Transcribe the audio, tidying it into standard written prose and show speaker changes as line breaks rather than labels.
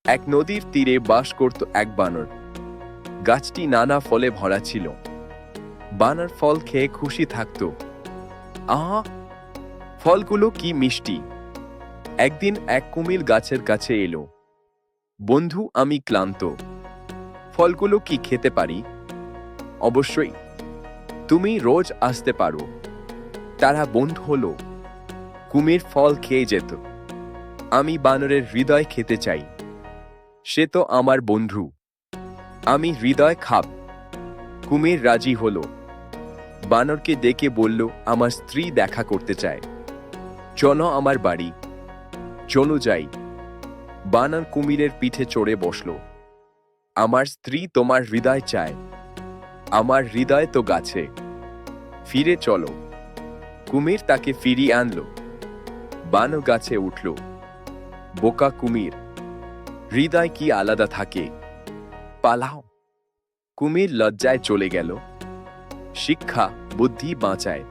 এক নদীর তীরে বাস করত এক বানর। গাছটি নানা ফলে ভরা ছিল। বানর ফল খেয়ে খুশি থাকত। আহা, ফলগুলো কি মিষ্টি! একদিন এক কুমির গাছের কাছে এলো। বন্ধু, আমি ক্লান্ত। ফলগুলো কি খেতে পারি? অবশ্যই, তুমি রোজ আসতে পারো। তারা বন্ধু হলো। কুমির ফল খেয়ে যেত। আমি বানরের হৃদয় খেতে চাই। সে তো আমার বন্ধু। আমি হৃদয় খাব। কুমির রাজি হলো। বানরকে ডেকে বলল, আমার স্ত্রী দেখা করতে চায়। চলো আমার বাড়ি। চলো যাই। বানর কুমিরের পিঠে চড়ে বসল। আমার স্ত্রী তোমার হৃদয় চায়। আমার হৃদয় তো গাছে। ফিরে চলো। কুমির তাকে ফিরিয়ে আনলো। বানর গাছে উঠল। বোকা কুমির, হৃদয় কি আলাদা থাকে? পালাও। কুমির লজ্জায় চলে গেল। শিক্ষা, বুদ্ধি বাঁচায়।